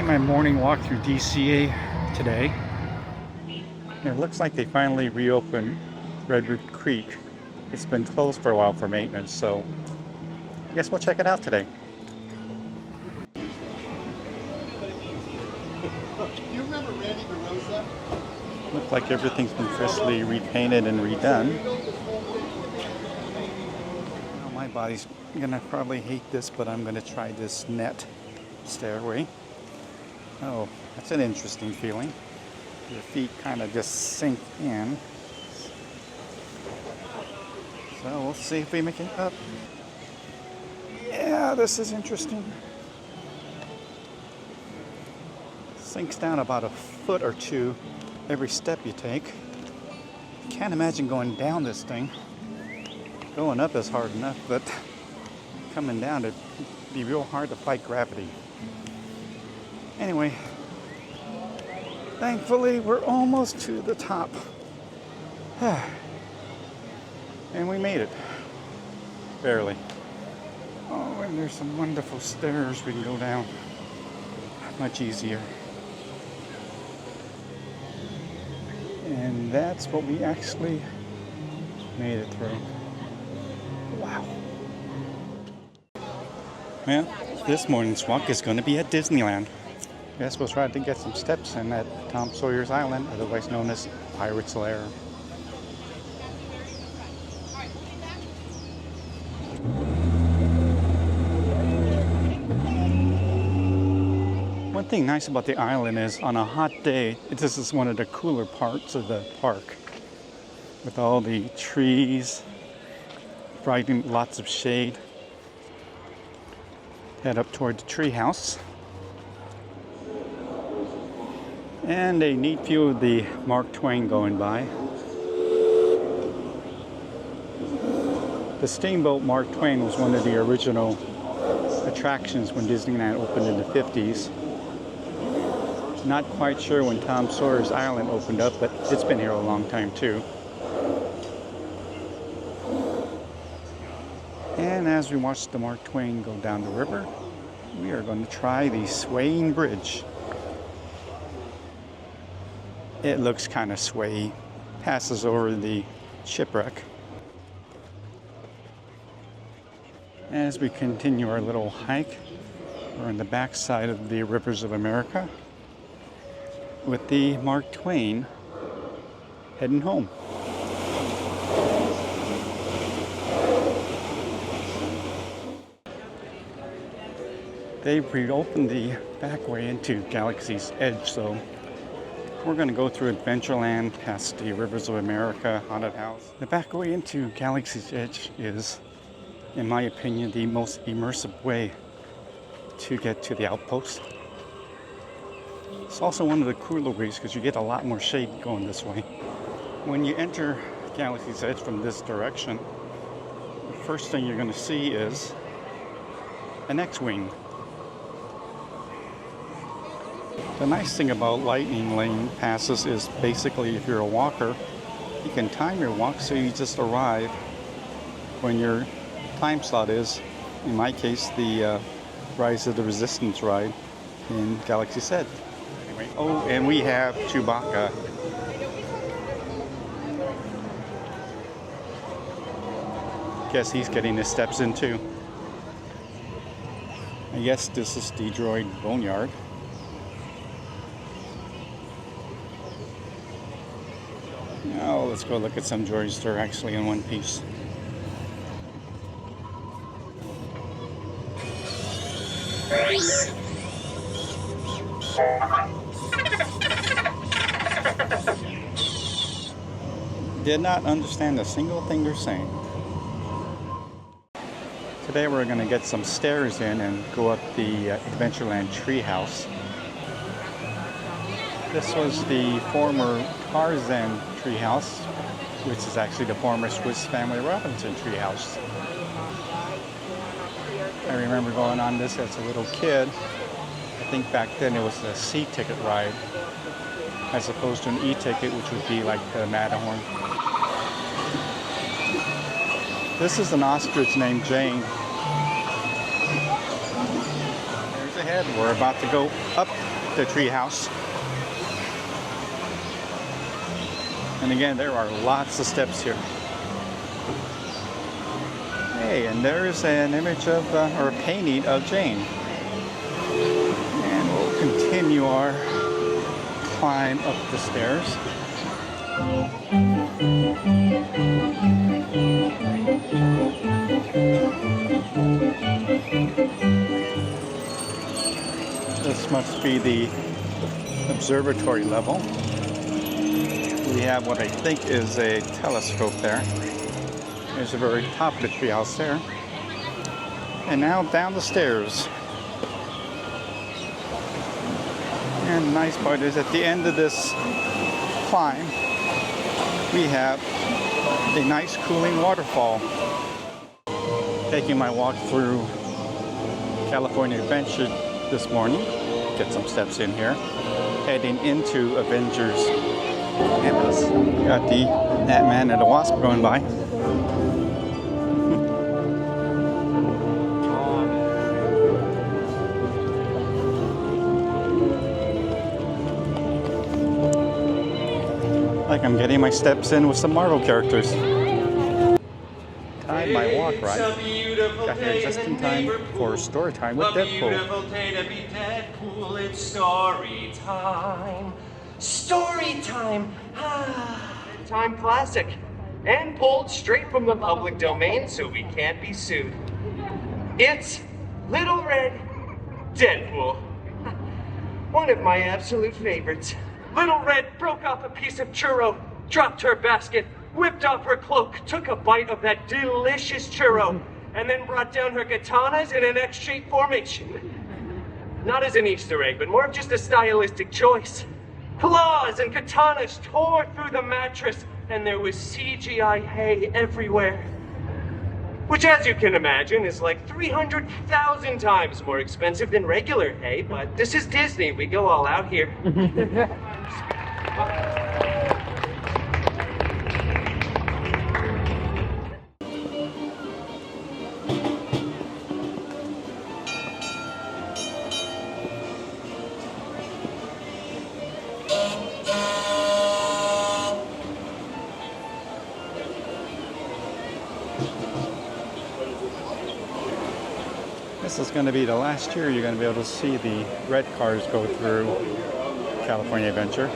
Taking my morning walk through DCA today. It looks like they finally reopened Redwood Creek. It's been closed for a while for maintenance, so I guess we'll check it out today. You remember Randy DeRosa? Looks like everything's been freshly repainted and redone. Now my body's gonna probably hate this, but I'm gonna try this net stairway. Oh, that's an interesting feeling. Your feet kind of just sink in. So we'll see if we make it up. Yeah, this is interesting. Sinks down about a foot or two every step you take. Can't imagine going down this thing. Going up is hard enough, but coming down it'd be real hard to fight gravity. Anyway, thankfully we're almost to the top. And we made it. Barely. Oh, and there's some wonderful stairs we can go down. Much easier. And that's what we actually made it through. Wow. Well, this morning's walk is going to be at Disneyland. Guess we'll try to get some steps in at Tom Sawyer's Island, otherwise known as Pirate's Lair. One thing nice about the island is on a hot day, this is one of the cooler parts of the park. With all the trees, providing lots of shade. Head up toward the treehouse. And a neat view of the Mark Twain going by. The steamboat Mark Twain was one of the original attractions when Disneyland opened in the 50s. Not quite sure when Tom Sawyer's Island opened up, but it's been here a long time too. And as we watch the Mark Twain go down the river, we are going to try the swaying bridge. It looks kind of swayy. Passes over the shipwreck. As we continue our little hike, we're on the backside of the Rivers of America with the Mark Twain heading home. They've reopened the back way into Galaxy's Edge, so we're going to go through Adventureland, past the Rivers of America haunted house. The back way into Galaxy's Edge is, in my opinion, the most immersive way to get to the outpost. It's also one of the cooler ways because you get a lot more shade going this way. When you enter Galaxy's Edge from this direction, the first thing you're going to see is an X-Wing. The nice thing about lightning lane passes is basically if you're a walker, you can time your walk so you just arrive when your time slot is. In my case, the Rise of the Resistance ride in Galaxy's Edge. Anyway, oh, and we have Chewbacca. Guess he's getting his steps in too. I guess this is the droid boneyard. Now let's go look at some droids that are actually in one piece. Did not understand a single thing they're saying. Today we're going to get some stairs in and go up the Adventureland Treehouse. This was the former Tarzan Treehouse, which is actually the former Swiss Family Robinson Treehouse. I remember going on this as a little kid. I think back then it was a C-ticket ride, as opposed to an E-ticket, which would be like the Matterhorn. This is an ostrich named Jane. There's a head. said, we're about to go up the treehouse. And again, there are lots of steps here. Hey, and there's an image of, or a painting of Jane. And we'll continue our climb up the stairs. This must be the observatory level. We have what I think is a telescope there. There's the very top of the treehouse there. And now down the stairs. And the nice part is at the end of this climb, we have a nice cooling waterfall. Taking my walk through California Adventure this morning. Get some steps in here. Heading into Avengers campus. Got the Ant-Man and the Wasp going by. Like I'm getting my steps in with some Marvel characters. Time my walk right. Got here just in time for story time with Deadpool. Beautiful day to be Deadpool. It's story time. Story time. Time classic. And pulled straight from the public domain so we can't be sued. It's Little Red Deadpool. One of my absolute favorites. Little Red broke off a piece of churro, dropped her basket, whipped off her cloak, took a bite of that delicious churro, and then brought down her katanas in an X-shaped formation. Not as an Easter egg, but more of just a stylistic choice. Claws and katanas tore through the mattress, and there was CGI hay everywhere. Which, as you can imagine, is like 300,000 times more expensive than regular hay, but this is Disney. We go all out here. This is going to be the last year you're going to be able to see the red cars go through California Adventure.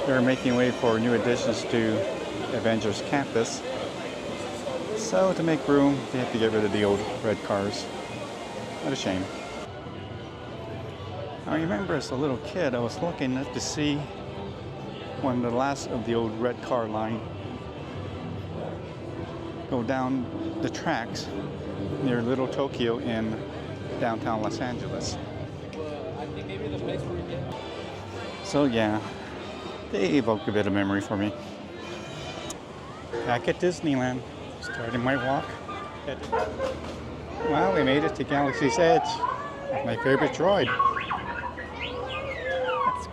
They're making way for new additions to Avengers Campus. So to make room, they have to get rid of the old red cars. What a shame. I remember as a little kid, I was looking to see one of the last of the old red car line go down the tracks near Little Tokyo in downtown Los Angeles. So yeah, they evoke a bit of memory for me. Back at Disneyland, starting my walk. Well, we made it to Galaxy's Edge, my favorite droid.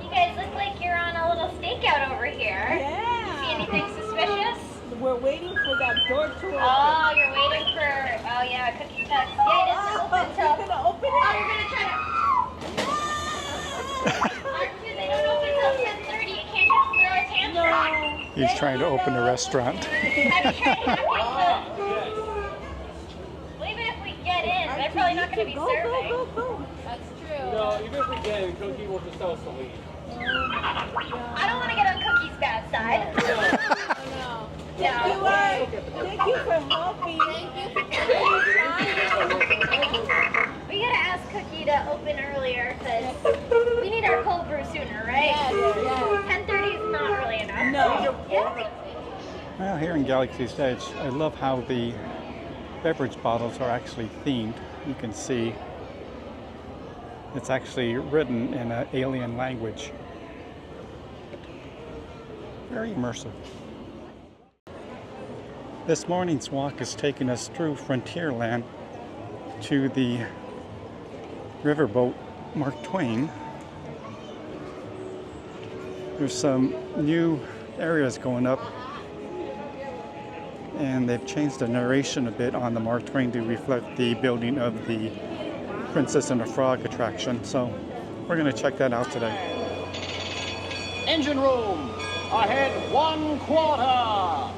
You guys look like you're on a little stakeout over here. Yeah. You see anything suspicious? We're waiting for that door to open. Oh, you're waiting for, oh yeah, cookie cuts. Yeah, it doesn't open till. You're gonna open it? Oh, you're gonna try to. Aren't you? They don't open till 10:30. You can't just throw a tantrum. No. He's trying to open a restaurant. Have you tried hacking them? Well, even if we get in, they're probably not going to be serving. Go. That's true. No, even if we get in, Cookie will just tell us to leave. I don't want to get on Cookie's bad side. No. No. Thank you for helping. We gotta ask Cookie to open earlier because we need our cold brew sooner, right? Yes. 10:30 is not early enough. No. Yeah. Well, here in Galaxy's Edge, I love how the beverage bottles are actually themed. You can see it's actually written in an alien language. Very immersive. This morning's walk is taking us through Frontierland to the riverboat Mark Twain. There's some new areas going up And they've changed the narration a bit on the Mark Twain to reflect the building of the Princess and the Frog attraction. So we're going to check that out today. Engine room. Ahead 1/4.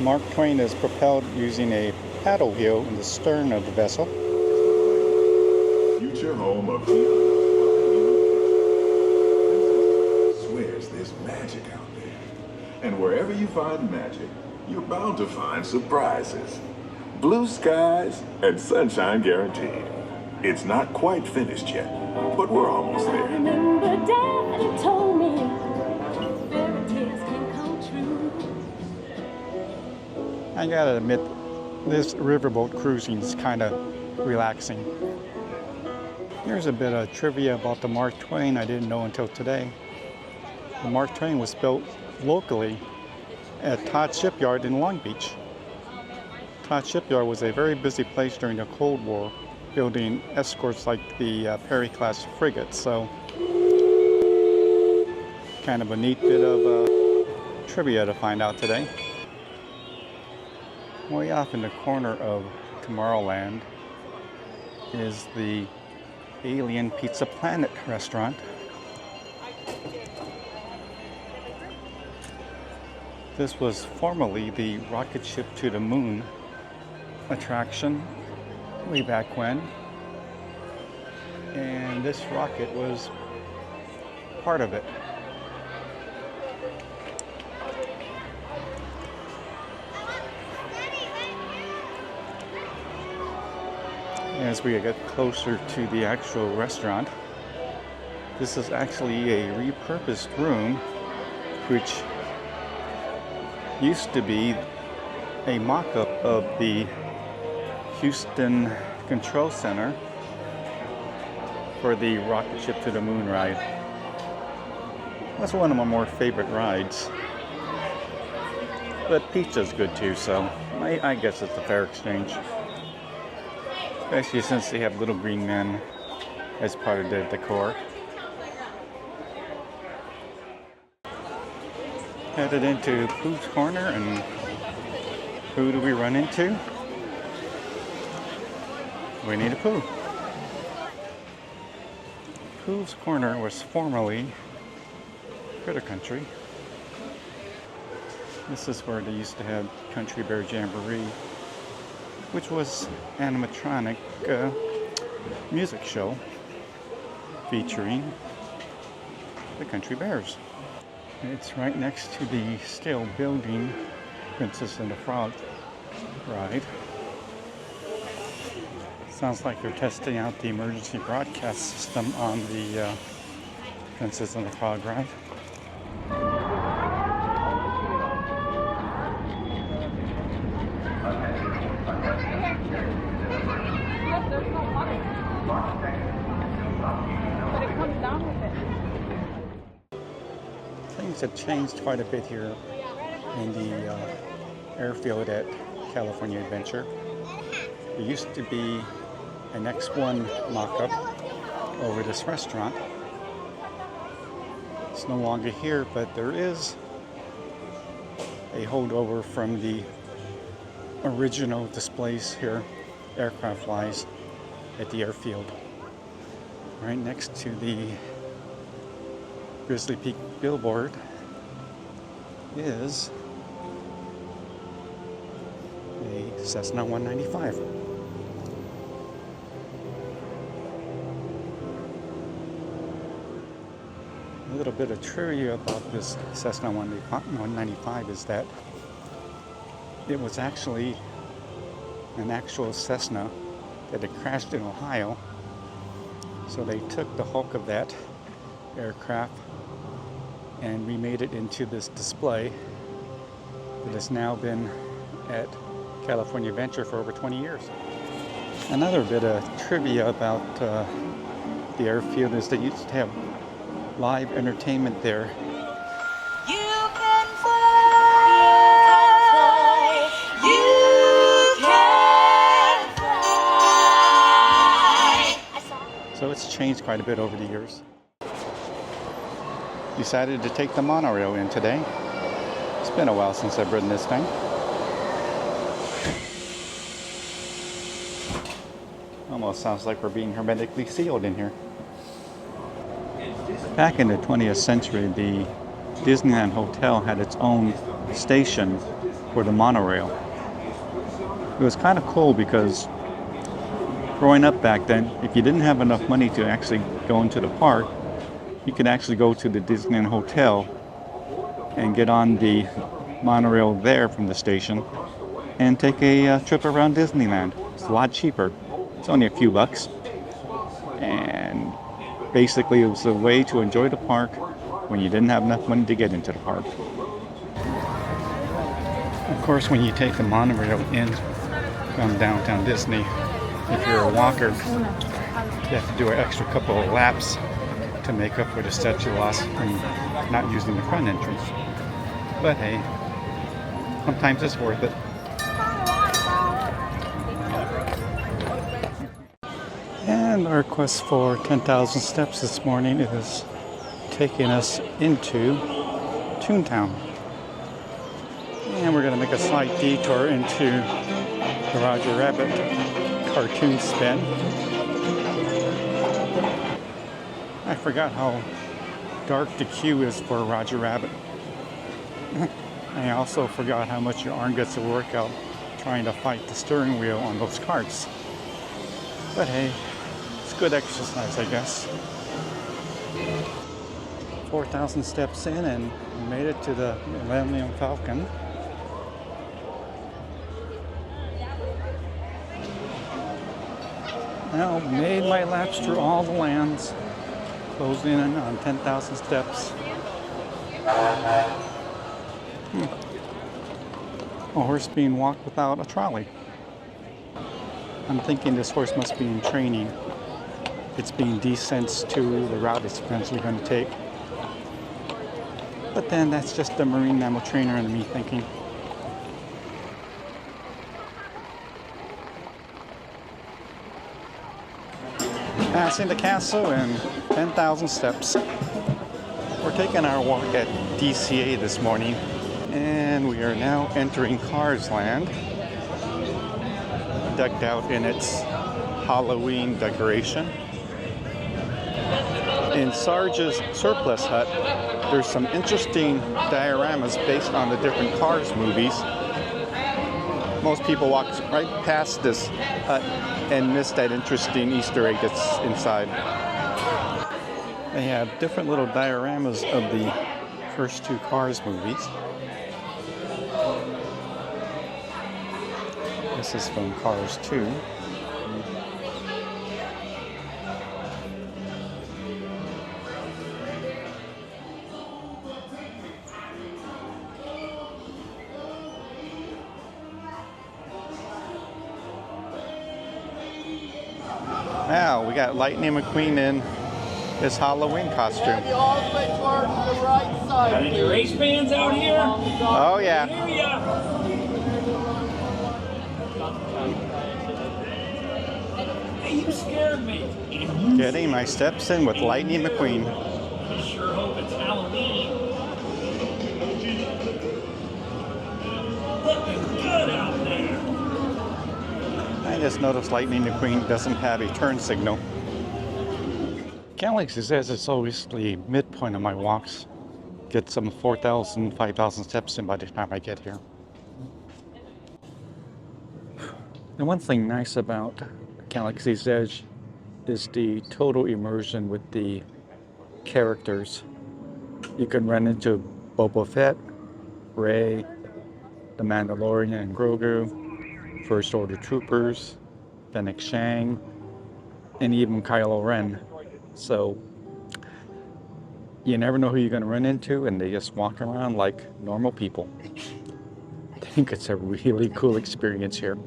Mark Twain is propelled using a paddle wheel in the stern of the vessel. Future home of Tiana. Swears there's magic out there. And wherever you find magic, you're bound to find surprises. Blue skies and sunshine guaranteed. It's not quite finished yet, but we're almost there. Remember Dad told me fairy tales can come true. I gotta admit, this riverboat cruising is kind of relaxing. Here's a bit of trivia about the Mark Twain I didn't know until today. The Mark Twain was built locally at Todd Shipyard in Long Beach. Todd Shipyard was a very busy place during the Cold War, building escorts like the Perry-class frigate. So, kind of a neat bit of trivia to find out today. Way off in the corner of Tomorrowland is the Alien Pizza Planet restaurant. This was formerly the rocket ship to the moon attraction way back when. And this rocket was part of it. As we get closer to the actual restaurant, this is actually a repurposed room which used to be a mock-up of the Houston Control Center for the rocket ship to the moon ride. That's one of my more favorite rides. But pizza's good too, so I guess it's a fair exchange. Especially since they have little green men as part of their decor. Headed into Pooh's Corner, and who do we run into? Winnie the Pooh. Pooh's Corner was formerly Critter Country. This is where they used to have Country Bear Jamboree, which was animatronic music show featuring the Country Bears. It's right next to the still building Princess and the Frog ride. Sounds like they're testing out the emergency broadcast system on the Princess and the Frog ride. But it comes down with it. Things have changed quite a bit here in the airfield at California Adventure. There used to be an X1 mock-up over this restaurant. It's no longer here, but there is a holdover from the original displays here, aircraft-wise, at the airfield. Right next to the Grizzly Peak billboard is a Cessna 195. A little bit of trivia about this Cessna 195 is that it was actually an actual Cessna that had crashed in Ohio. So they took the hulk of that aircraft and remade it into this display that has now been at California Adventure for over 20 years. Another bit of trivia about the airfield is they used to have live entertainment there. You can fly, you can fly. So it's changed quite a bit over the years. Decided to take the monorail in today. It's been a while since I've ridden this thing. Almost sounds like we're being hermetically sealed in here. Back in the 20th century, the Disneyland Hotel had its own station for the monorail. It was kind of cool because growing up back then, if you didn't have enough money to actually go into the park, you could actually go to the Disneyland Hotel and get on the monorail there from the station and take a trip around Disneyland. It's a lot cheaper. It's only a few bucks. And basically it was a way to enjoy the park when you didn't have enough money to get into the park. Of course, when you take the monorail in from downtown Disney, if you're a walker, you have to do an extra couple of laps to make up for the statue loss from not using the front entrance. But hey, sometimes it's worth it. And our quest for 10,000 steps this morning is taking us into Toontown. And we're going to make a slight detour into the Roger Rabbit cartoon spin. I forgot how dark the queue is for Roger Rabbit. I also forgot how much your arm gets to work out trying to fight the steering wheel on those carts. But hey, it's good exercise, I guess. 4,000 steps in and made it to the Millennium Falcon. Now, made my laps through all the lands, closing in on 10,000 steps. A horse being walked without a trolley. I'm thinking this horse must be in training. It's being desensed to the route it's eventually going to take. But then that's just the marine mammal trainer in me thinking. Passing the castle and 10,000 steps. We're taking our walk at DCA this morning, and we are now entering Cars Land, decked out in its Halloween decoration. In Sarge's surplus hut, there's some interesting dioramas based on the different Cars movies. Most people walk right past this hut and miss that interesting Easter egg that's inside. They have different little dioramas of the first two Cars movies. This is from Cars 2. Now we got Lightning McQueen in his Halloween costume. All the way towards the right side. Got any race fans out here? Oh yeah. Hey, you scared me. Getting my steps in with Lightning McQueen. I sure hope it's Halloween. Looking good out there. I just noticed Lightning McQueen doesn't have a turn signal. Galaxy says it's always the midpoint of my walks. Get some 4,000, 5,000 steps in by the time I get here. The one thing nice about Galaxy's Edge is the total immersion with the characters. You can run into Boba Fett, Rey, the Mandalorian and Grogu, First Order Troopers, Fennec Shang, and even Kylo Ren. So you never know who you're going to run into, and they just walk around like normal people. I think it's a really cool experience here.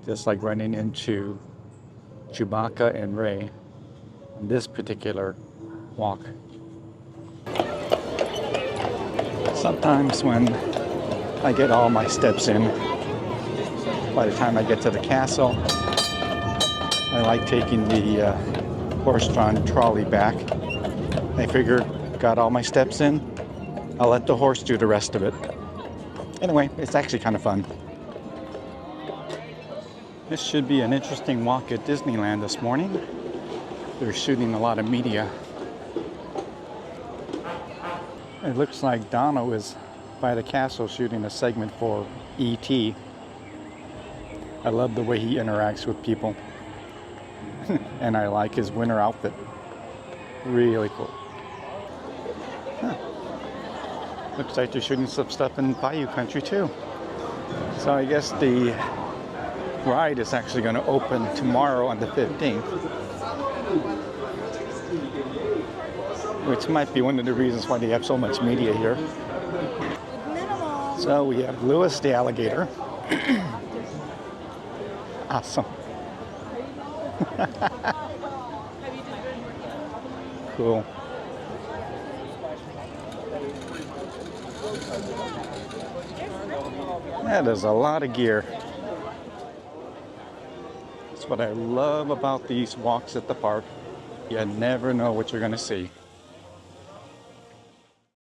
Just like running into Chewbacca and Rey on this particular walk. Sometimes when I get all my steps in, by the time I get to the castle, I like taking the horse-drawn trolley back. I figured, got all my steps in, I'll let the horse do the rest of it. Anyway, it's actually kind of fun. This should be an interesting walk at Disneyland this morning. They're shooting a lot of media. It looks like Dono is by the castle shooting a segment for E.T. I love the way he interacts with people. And I like his winter outfit. Really cool. Huh. Looks like they're shooting some stuff in Bayou country too. So I guess the ride is actually going to open tomorrow on the 15th. Which might be one of the reasons why they have so much media here. So we have Lewis the alligator. Awesome. Cool. That is a lot of gear. That's what I love about these walks at the park. You never know what you're going to see.